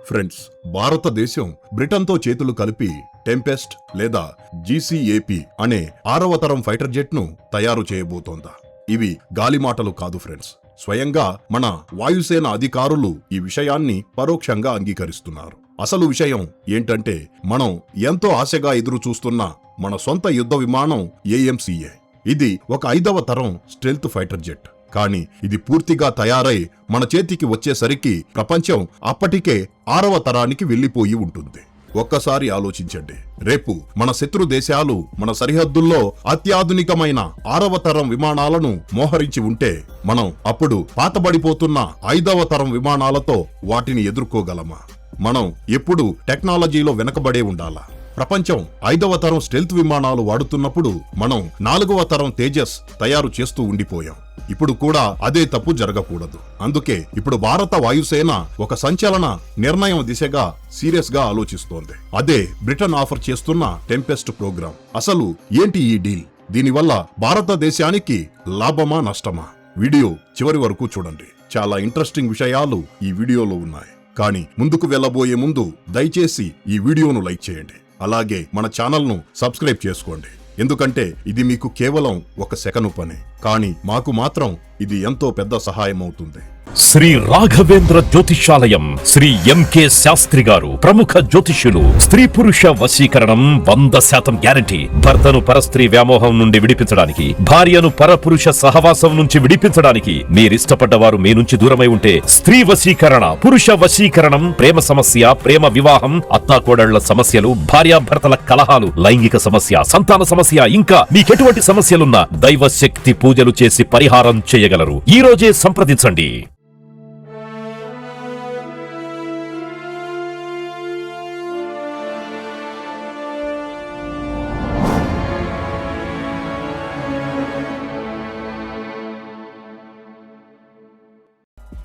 Friends, భారతదేశం బ్రిటన్తో చేతులు కలిపి టెంపెస్ట్ లేదా జీసీఏపీ అనే 6వ తరం ఫైటర్ జెట్ ను తయారు చేయబోతోందా? ఇవి గాలి మాటలు కాదు ఫ్రెండ్స్. స్వయంగా మన వాయుసేన అధికారులు ఈ విషయాన్ని పరోక్షంగా అంగీకరిస్తున్నారు. అసలు విషయం ఏంటంటే, మనం ఎంతో ఆశగా ఎదురు చూస్తున్న మన సొంత యుద్ధ విమానం AMCA. ఇది ఒక 5వ తరం స్టెల్త్ ఫైటర్ జెట్. కానీ ఇది పూర్తిగా తయారై మన చేతికి వచ్చేసరికి ప్రపంచం అప్పటికే 6వ తరానికి వెళ్లిపోయి ఉంటుంది. ఒక్కసారి ఆలోచించండి. రేపు మన శత్రు దేశాలు మన సరిహద్దుల్లో అత్యాధునికమైన 6వ తరం విమానాలను మోహరించి ఉంటే, మనం అప్పుడు పాతబడిపోతున్న 5వ తరం విమానాలతో వాటిని ఎదుర్కోగలమా? మనం ఎప్పుడు టెక్నాలజీలో వెనకబడే ఉండాలా? ప్రపంచం 5వ తరం స్టెల్త్ విమానాలు వాడుతున్నప్పుడు మనం 4వ తరం తేజస్ తయారు చేస్తూ ఉండిపోయాం. ఇప్పుడు కూడా అదే తప్పు జరగకూడదు. అందుకే ఇప్పుడు భారత వాయుసేన ఒక సంచలన నిర్ణయం దిశగా సీరియస్ గా ఆలోచిస్తోంది. అదే బ్రిటన్ ఆఫర్ చేస్తున్న టెంపెస్ట్ ప్రోగ్రాం. అసలు ఏంటి ఈ డీల్? దీనివల్ల భారతదేశానికి లాభమా నష్టమా? వీడియో చివరి వరకు చూడండి. చాలా ఇంట్రెస్టింగ్ విషయాలు ఈ వీడియోలో ఉన్నాయి. కానీ ముందుకు వెళ్ళబోయే ముందు దయచేసి ఈ వీడియోను లైక్ చేయండి. అలాగే మన ఛానల్ను సబ్స్క్రైబ్ చేసుకోండి. ఎందుకంటే ఇది మీకు కేవలం 1 సెకను పని, కానీ మాకు మాత్రం ఇది ఎంతో పెద్ద సహాయం అవుతుంది. శ్రీ రాఘవేంద్ర జ్యోతిషాలయం శ్రీ ఎంకే శాస్త్రి గారు ప్రముఖ జ్యోతిష్యులు. స్త్రీ పురుష వశీకరణం 100% గ్యారంటీ. భర్తను పరస్త్రీ వ్యామోహం నుండి విడిపించడానికి, భార్యను పరపురుష సహవాసం నుంచి విడిపించడానికి, మీరిష్టపడ్డ వారు మీ నుంచి దూరమై ఉంటే స్త్రీ వశీకరణ, పురుష వశీకరణం, ప్రేమ సమస్య, ప్రేమ వివాహం, అత్తాకోడళ్ల సమస్యలు, భార్యాభర్తల కలహాలు, లైంగిక సమస్య, సంతాన సమస్య, ఇంకా మీకెటువంటి సమస్యలున్నా దైవ శక్తి పూజలు చేసి పరిహారం చేయగలరు. ఈ రోజే సంప్రదించండి.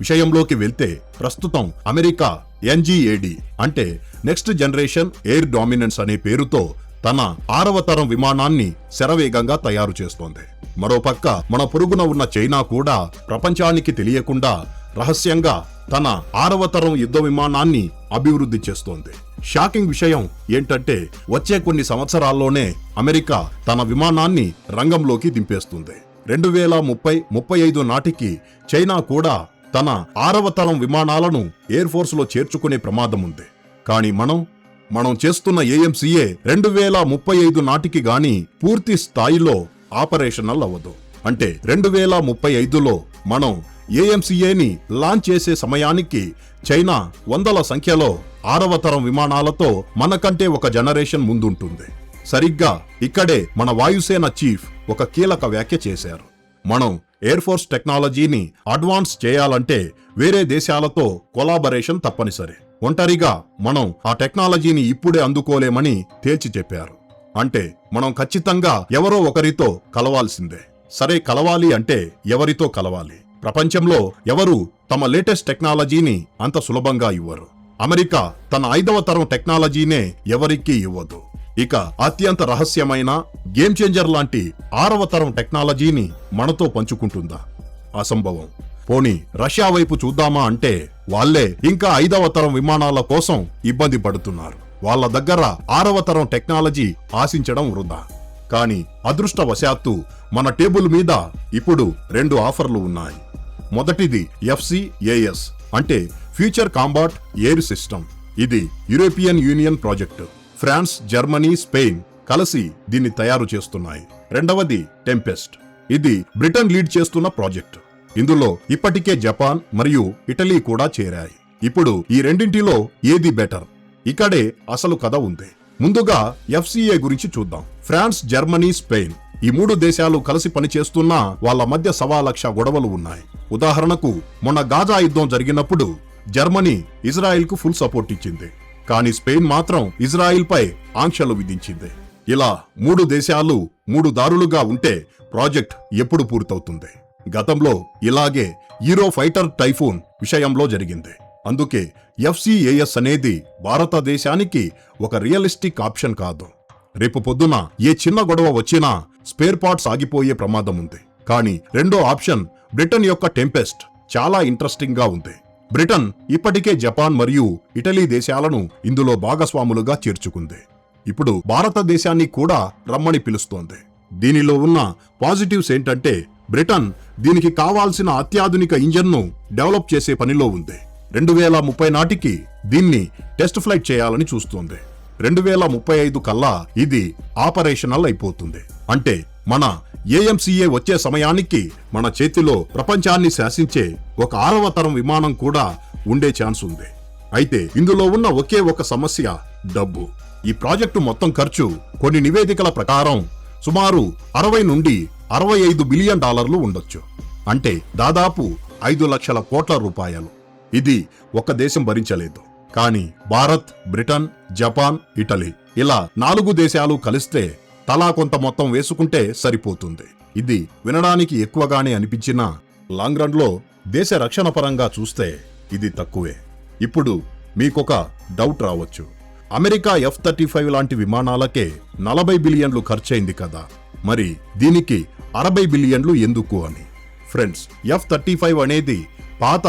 విషయంలోకి వెళ్తే, ప్రస్తుతం అమెరికా NGAD అంటే నెక్స్ట్ జనరేషన్ ఎయిర్ డామినెన్స్ అనే పేరుతో తన 6వ తరం విమానాన్ని శరవేగంగా తయారు చేస్తోంది. మరోపక్క మన పొరుగున ఉన్న చైనా కూడా ప్రపంచానికి తెలియకుండా రహస్యంగా తన 6వ తరం యుద్ధ విమానాన్ని అభివృద్ధి చేస్తోంది. షాకింగ్ విషయం ఏంటంటే, వచ్చే కొన్ని సంవత్సరాల్లోనే అమెరికా తన విమానాన్ని రంగంలోకి దింపేస్తుంది. 2030-35 నాటికి చైనా కూడా తన 6వ తరం విమానాలను ఎయిర్ ఫోర్స్ లో చేర్చుకునే ప్రమాదం ఉంది. కానీ మనం చేస్తున్న AMCA 2035 నాటికి గాని పూర్తి స్థాయిలో ఆపరేషనల్ అవ్వదు. అంటే 2035లో మనం AMCAని లాంచ్ చేసే సమయానికి చైనా వందల సంఖ్యలో 6వ తరం విమానాలతో మనకంటే ఒక జనరేషన్ ముందుంటుంది. సరిగ్గా ఇక్కడే మన వాయుసేన చీఫ్ ఒక కీలక వ్యాఖ్య చేశారు. మనం ఎయిర్ ఫోర్స్ టెక్నాలజీని అడ్వాన్స్ చేయాలంటే వేరే దేశాలతో కొలాబరేషన్ తప్పనిసరి. ఒంటరిగా మనం ఆ టెక్నాలజీని ఇప్పుడే అందుకోలేమని తేల్చి చెప్పారు. అంటే మనం ఖచ్చితంగా ఎవరో ఒకరితో కలవాల్సిందే. సరే, కలవాలి అంటే ఎవరితో కలవాలి? ప్రపంచంలో ఎవరు తమ లేటెస్ట్ టెక్నాలజీని అంత సులభంగా ఇవ్వరు. అమెరికా తన 5వ తరం టెక్నాలజీనే ఎవరికీ ఇవ్వదు. ఇక అత్యంత రహస్యమైన గేమ్ చేంజర్ లాంటి 6వ తరం టెక్నాలజీని మనతో పంచుకుంటుందా? అసంభవం. పోనీ రష్యా వైపు చూద్దామా అంటే, వాళ్లే ఇంకా 5వ తరం విమానాల కోసం ఇబ్బంది పడుతున్నారు. వాళ్ళ దగ్గర 6వ తరం టెక్నాలజీ ఆశించడం వృధా. కానీ అదృష్టవశాత్తు మన టేబుల్ మీద ఇప్పుడు 2 ఆఫర్లు ఉన్నాయి. మొదటిది FCAS అంటే ఫ్యూచర్ కాంబాట్ ఎయిర్ సిస్టమ్. ఇది European Union project. France, Germany, Spain కలిసి దీన్ని తయారు చేస్తున్నాయి. రెండవది టెంపెస్ట్. ఇది బ్రిటన్ లీడ్ చేస్తున్న ప్రాజెక్టు. ఇందులో ఇప్పటికే జపాన్ మరియు ఇటలీ కూడా చేరాయి. ఇప్పుడు ఈ రెండింటిలో ఏది బెటర్? ఇక్కడే అసలు కథ ఉంది. ముందుగా FCA గురించి చూద్దాం. ఫ్రాన్స్, జర్మనీ, స్పెయిన్ ఈ 3 దేశాలు కలిసి పనిచేస్తున్నా వాళ్ళ మధ్య 1,00,000 గొడవలు ఉన్నాయి. ఉదాహరణకు, మొన్న గాజా యుద్ధం జరిగినప్పుడు జర్మనీ ఇజ్రాయెల్ కు ఫుల్ సపోర్ట్ ఇచ్చింది. కానీ స్పెయిన్ మాత్రం ఇజ్రాయిల్ పై ఆంక్షలు విధించింది. ఇలా 3 దేశాలు 3 దారులుగా ఉంటే ప్రాజెక్ట్ ఎప్పుడు పూర్తవుతుంది? గతంలో ఇలాగే యూరో ఫైటర్ టైఫూన్ విషయంలో జరిగింది. అందుకే FCAS అనేది భారతదేశానికి ఒక రియలిస్టిక్ ఆప్షన్ కాదు. రేపు పొద్దున ఏ చిన్న గొడవ వచ్చినా స్పేర్ పార్ట్స్ ఆగిపోయే ప్రమాదం ఉంది. కానీ రెండో ఆప్షన్ బ్రిటన్ యొక్క టెంపెస్ట్ చాలా ఇంట్రెస్టింగ్ గా ఉంది. బ్రిటన్ ఇప్పటికే జపాన్ మరియు ఇటలీ దేశాలను ఇందులో భాగస్వాములుగా చేర్చుకుంది. ఇప్పుడు భారతదేశాన్ని కూడా రమ్మని పిలుస్తోంది. దీనిలో ఉన్న పాజిటివ్స్ ఏంటంటే బ్రిటన్ దీనికి కావాల్సిన అత్యాధునిక ఇంజన్ను డెవలప్ చేసే పనిలో ఉంది. 2030 నాటికి దీన్ని టెస్ట్ ఫ్లైట్ చేయాలని చూస్తోంది. 2035 కల్లా ఇది ఆపరేషనల్ అయిపోతుంది. అంటే మన ఏఎంసీఏ వచ్చే సమయానికి మన చేతిలో ప్రపంచాన్ని శాసించే ఒక 6వ తరం విమానం కూడా ఉండే ఛాన్స్ ఉంది. అయితే ఇందులో ఉన్న ఒకే ఒక సమస్య డబ్బు. ఈ ప్రాజెక్టు మొత్తం ఖర్చు కొన్ని నివేదికల ప్రకారం సుమారు 60 నుండి 65 బిలియన్ డాలర్లు ఉండొచ్చు. అంటే దాదాపు 5 లక్షల కోట్ల రూపాయలు. ఇది ఒక్క దేశం భరించలేదు. కానీ భారత్, బ్రిటన్, జపాన్, ఇటలీ ఇలా 4 దేశాలు కలిస్తే తలా కొంత మొత్తం వేసుకుంటే సరిపోతుంది. ఇది వినడానికి ఎక్కువగానే అనిపించినా లాంగ్ రన్ లో దేశ రక్షణ పరంగా చూస్తే ఇది తక్కువే. ఇప్పుడు మీకొక డౌట్ రావచ్చు, అమెరికా F-35 లాంటి విమానాలకే 40 బిలియన్లు ఖర్చయింది కదా, మరి దీనికి 60 బిలియన్లు ఎందుకు అని. ఫ్రెండ్స్, F-35 అనేది పాత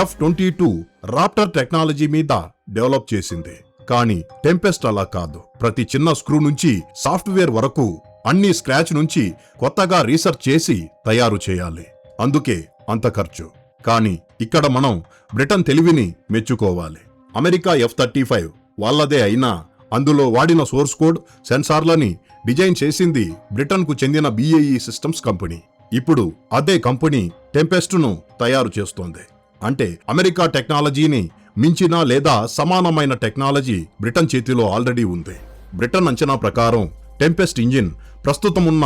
F-22 రాప్టర్ టెక్నాలజీ మీద డెవలప్ చేసింది. కానీ టెంపెస్ట్ అలా కాదు. ప్రతి చిన్న స్క్రూ నుంచి సాఫ్ట్వేర్ వరకు అన్ని స్క్రాచ్ నుంచి కొత్తగా రీసెర్చ్ చేసి తయారు చేయాలి. అందుకే అంత ఖర్చు. కానీ ఇక్కడ మనం బ్రిటన్ తెలివిని మెచ్చుకోవాలి. అమెరికా F-35 వాళ్ళదే అయినా అందులో వాడిన సోర్స్ కోడ్, సెన్సార్లని డిజైన్ చేసింది బ్రిటన్కు చెందిన BAE సిస్టమ్స్ కంపెనీ. ఇప్పుడు అదే కంపెనీ టెంపెస్ట్ను తయారు చేస్తోంది. అంటే అమెరికా టెక్నాలజీని మించిన లేదా సమానమైన టెక్నాలజీ బ్రిటన్ చేతిలో ఆల్రెడీ ఉంది. బ్రిటన్ అంచనా ప్రకారం టెంపెస్ట్ ఇంజిన్ ప్రస్తుతం ఉన్న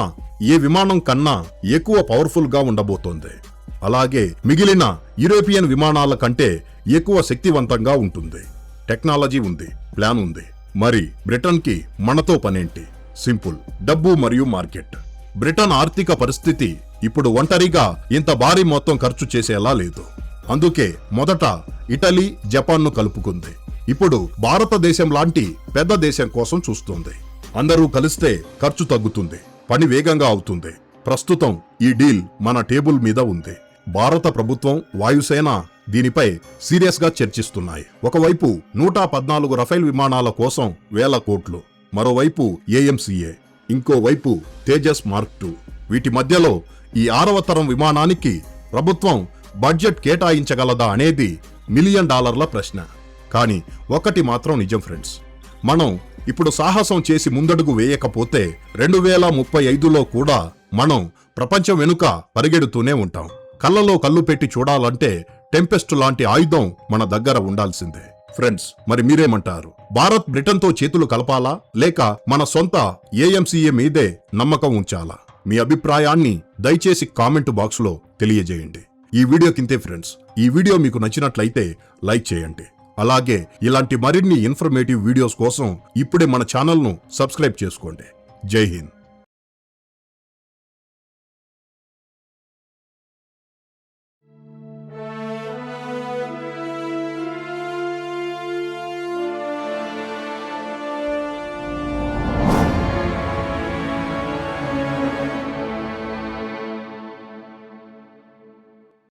ఏ విమానం కన్నా ఎక్కువ పవర్ఫుల్ గా ఉండబోతోంది. అలాగే మిగిలిన యూరోపియన్ విమానాల కంటే ఎక్కువ శక్తివంతంగా ఉంటుంది. టెక్నాలజీ ఉంది, ప్లాన్ ఉంది. మరి బ్రిటన్ కి మనతో పనేంటి? సింపుల్, డబ్బు మరియు మార్కెట్. బ్రిటన్ ఆర్థిక పరిస్థితి ఇప్పుడు ఒంటరిగా ఇంత భారీ మొత్తం ఖర్చు చేసేలా లేదు. అందుకే మొదట ఇటలీ, జపాన్ను కలుపుకుంది. ఇప్పుడు భారతదేశం లాంటి పెద్ద దేశం కోసం చూస్తుంది. అందరూ కలిస్తే ఖర్చు తగ్గుతుంది, పని వేగంగా అవుతుంది. ప్రస్తుతం ఈ డీల్ మన టేబుల్ మీద ఉంది. భారత ప్రభుత్వం, వాయుసేన దీనిపై సీరియస్ గా చర్చిస్తున్నాయి. ఒకవైపు 114 రఫేల్ విమానాల కోసం 1000 కోట్లు, మరోవైపు ఏఎంసీఏ, ఇంకోవైపు తేజస్ మార్క్ 2. వీటి మధ్యలో ఈ 6వ తరం విమానానికి ప్రభుత్వం బడ్జెట్ కేటాయించగలదా అనేది $1 మిలియన్ ప్రశ్న. కానీ ఒకటి మాత్రం నిజం ఫ్రెండ్స్, మనం ఇప్పుడు సాహసం చేసి ముందడుగు వేయకపోతే 2035లో కూడా మనం ప్రపంచం వెనుక పరిగెడుతూనే ఉంటాం. కళ్ళలో కళ్ళు పెట్టి చూడాలంటే టెంపెస్ట్ లాంటి ఆయుధం మన దగ్గర ఉండాల్సిందే. ఫ్రెండ్స్, మరి మీరేమంటారు? భారత్ బ్రిటన్తో చేతులు కలపాలా, లేక మన సొంత ఏఎంసీఏ మీదే నమ్మకం ఉంచాలా? మీ అభిప్రాయాన్ని దయచేసి కామెంట్ బాక్స్ లో తెలియజేయండి. ఈ వీడియో కిందే ఫ్రెండ్స్, ఈ వీడియో మీకు నచ్చినట్లయితే లైక్ చేయండి. అలాగే ఇలాంటి మరిన్ని ఇన్ఫర్మేటివ్ వీడియోస్ కోసం ఇప్పుడే మన ఛానల్ను సబ్స్క్రైబ్ చేసుకోండి. జై హింద్.